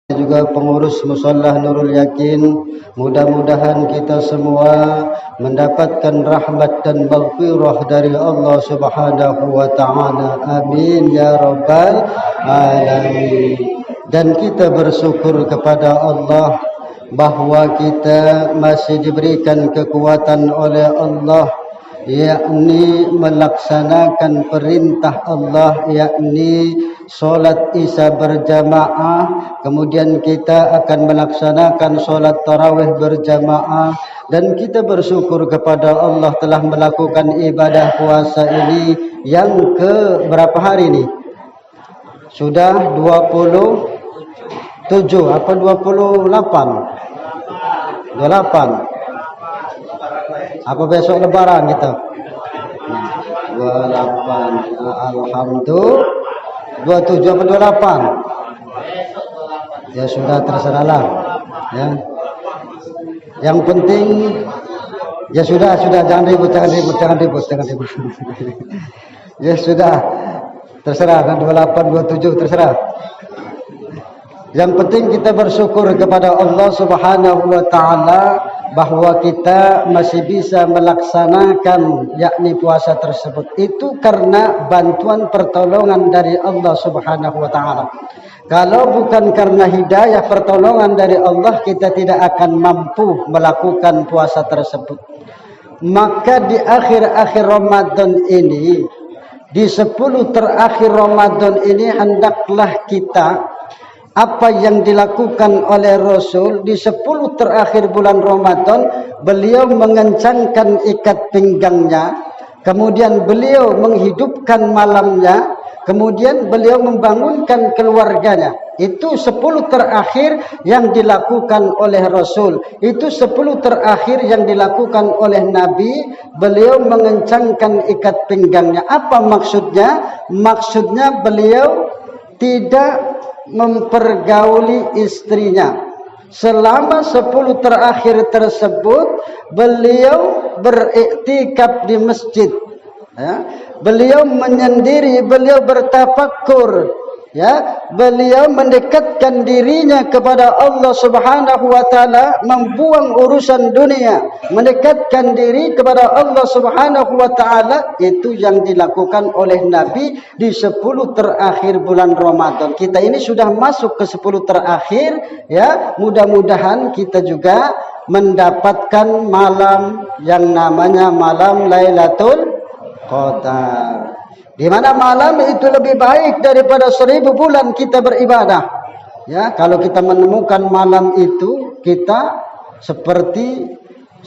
juga pengurus Musholla Nurul Yakin. Mudah-mudahan kita semua mendapatkan rahmat dan maghfirah dari Allah Subhanahu wa taala. Amin ya rabbal alamin. Dan kita bersyukur kepada Allah bahwa kita masih diberikan kekuatan oleh Allah, yakni melaksanakan perintah Allah, yakni solat isya berjamaah. Kemudian kita akan melaksanakan solat tarawih berjamaah. Dan kita bersyukur kepada Allah telah melakukan ibadah puasa ini yang ke berapa hari ini? Sudah 27 apa 28? 28. Apa besok lebaran kita? 28. Alhamdulillah. 27 apa 28? Ya sudah, terserahlah. Ya. Yang penting ya sudah jangan ribut. Ya sudah. Terserah, 28 27 terserah. Yang penting kita bersyukur kepada Allah Subhanahu wa taala bahwa kita masih bisa melaksanakan yakni puasa tersebut. Itu karena bantuan pertolongan dari Allah Subhanahu wa taala. Kalau bukan karena hidayah pertolongan dari Allah, kita tidak akan mampu melakukan puasa tersebut. Maka di akhir-akhir Ramadan ini, di 10 terakhir Ramadan ini, hendaklah kita apa yang dilakukan oleh Rasul di 10 terakhir bulan Ramadan. Beliau mengencangkan ikat pinggangnya, kemudian beliau menghidupkan malamnya, kemudian beliau membangunkan keluarganya. Itu 10 terakhir yang dilakukan oleh Rasul. Itu 10 terakhir yang dilakukan oleh Nabi. Beliau mengencangkan ikat pinggangnya. Apa maksudnya? Maksudnya beliau tidak mempergauli istrinya. Selama 10 terakhir tersebut beliau beriktikaf di masjid, ya. Beliau menyendiri, beliau bertafakkur, ya. Beliau mendekatkan dirinya kepada Allah Subhanahu wa taala, membuang urusan dunia, mendekatkan diri kepada Allah Subhanahu wa taala. Itu yang dilakukan oleh Nabi di 10 terakhir bulan Ramadan. Kita ini sudah masuk ke 10 terakhir, ya. Mudah-mudahan kita juga mendapatkan malam yang namanya malam Lailatul Qadar, di mana malam itu lebih baik daripada 1000 bulan kita beribadah. Ya, kalau kita menemukan malam itu, kita seperti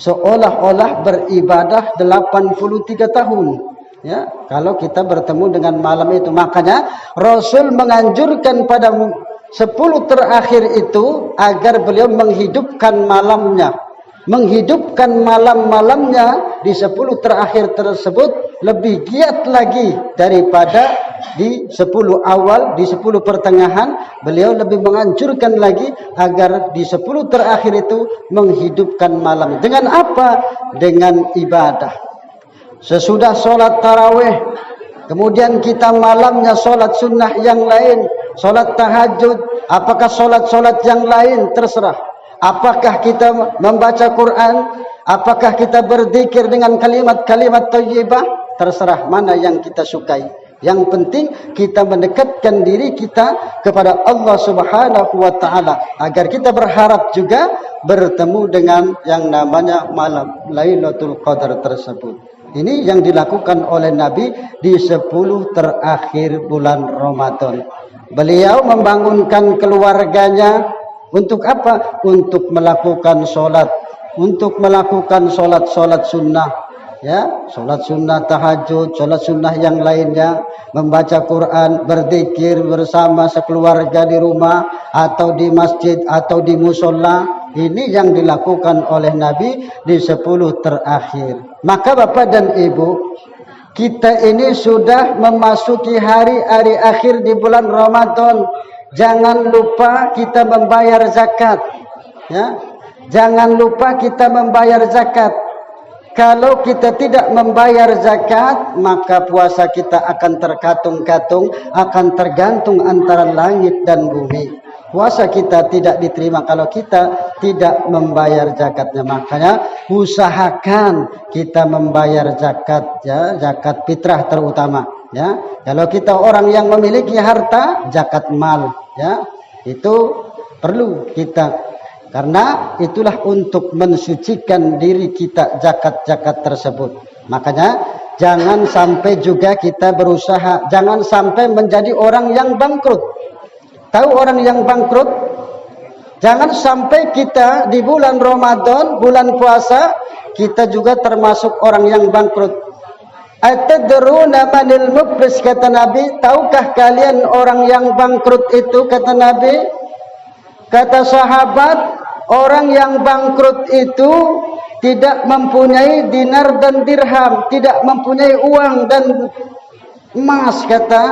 seolah-olah beribadah 83 tahun. Ya, kalau kita bertemu dengan malam itu. Makanya Rasul menganjurkan pada 10 terakhir itu agar beliau menghidupkan malamnya. Menghidupkan malam-malamnya di 10 terakhir tersebut lebih giat lagi daripada di 10 awal, di 10 pertengahan. Beliau lebih menganjurkan lagi agar di 10 terakhir itu menghidupkan malam. Dengan apa? Dengan ibadah. Sesudah sholat tarawih, kemudian kita malamnya sholat sunnah yang lain, sholat tahajud, apakah sholat-sholat yang lain, terserah. Apakah kita membaca Quran, apakah kita berzikir dengan kalimat-kalimat thayyibah, terserah mana yang kita sukai. Yang penting kita mendekatkan diri kita kepada Allah Subhanahu wa taala agar kita berharap juga bertemu dengan yang namanya malam Lailatul Qadar tersebut. Ini yang dilakukan oleh Nabi di 10 terakhir bulan Ramadan. Beliau membangunkan keluarganya untuk apa? Untuk melakukan sholat, untuk melakukan sholat sunnah, ya, sholat sunnah tahajud, sholat sunnah yang lainnya, membaca Quran, berzikir bersama sekeluarga di rumah atau di masjid atau di musola. Ini yang dilakukan oleh Nabi di 10 terakhir. Maka Bapak dan Ibu, kita ini sudah memasuki hari-hari akhir di bulan Ramadan. Jangan lupa kita membayar zakat, ya. Jangan lupa kita membayar zakat. Kalau kita tidak membayar zakat, maka puasa kita akan terkatung-katung, akan tergantung antara langit dan bumi. puasa kita tidak diterima kalau kita tidak membayar zakatnya. Makanya usahakan kita membayar zakat, ya, zakat fitrah terutama, ya. Kalau kita orang yang memiliki harta, zakat mal, ya, itu perlu kita, karena itulah untuk mensucikan diri kita zakat-zakat tersebut. Makanya jangan sampai juga kita berusaha, jangan sampai menjadi orang yang bangkrut. Tahu orang yang bangkrut? Jangan sampai kita di bulan Ramadan, bulan puasa, kita juga termasuk orang yang bangkrut. Atadruna manil muflis, kata Nabi, tahukah kalian orang yang bangkrut itu, kata Nabi? Kata sahabat, orang yang bangkrut itu tidak mempunyai dinar dan dirham, tidak mempunyai uang dan emas, kata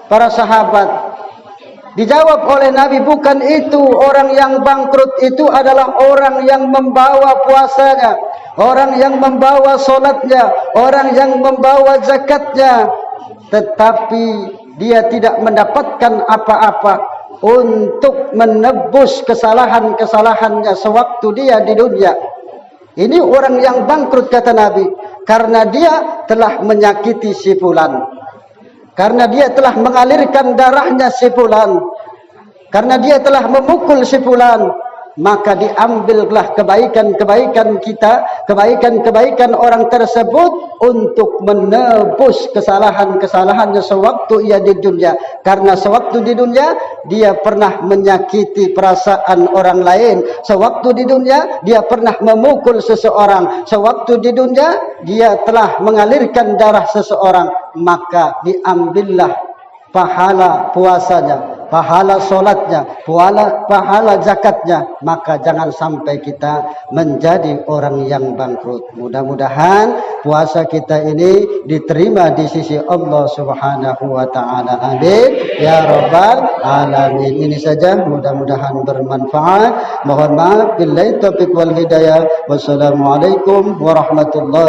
para sahabat. Dijawab oleh Nabi, bukan itu, orang yang bangkrut itu adalah orang yang membawa puasanya, orang yang membawa solatnya, orang yang membawa zakatnya, tetapi dia tidak mendapatkan apa-apa untuk menebus kesalahan-kesalahannya sewaktu dia di dunia. Ini orang yang bangkrut, kata Nabi, karena dia telah menyakiti si fulan, karena dia telah mengalirkan darahnya si fulan, karena dia telah memukul si fulan, maka diambillah kebaikan-kebaikan kita, kebaikan-kebaikan orang tersebut untuk menebus kesalahan-kesalahannya sewaktu ia di dunia. Karena sewaktu di dunia dia pernah menyakiti perasaan orang lain, sewaktu di dunia dia pernah memukul seseorang, sewaktu di dunia dia telah mengalirkan darah seseorang, maka diambillah pahala puasanya, pahala solatnya, pahala zakatnya. Maka jangan sampai kita menjadi orang yang bangkrut. Mudah-mudahan puasa kita ini diterima di sisi Allah Subhanahu wa taala. Amin ya rabbal alamin. Ini saja, mudah-mudahan bermanfaat. Mohon maaf, billahi taufiq wal hidayah. Wassalamualaikum warahmatullahi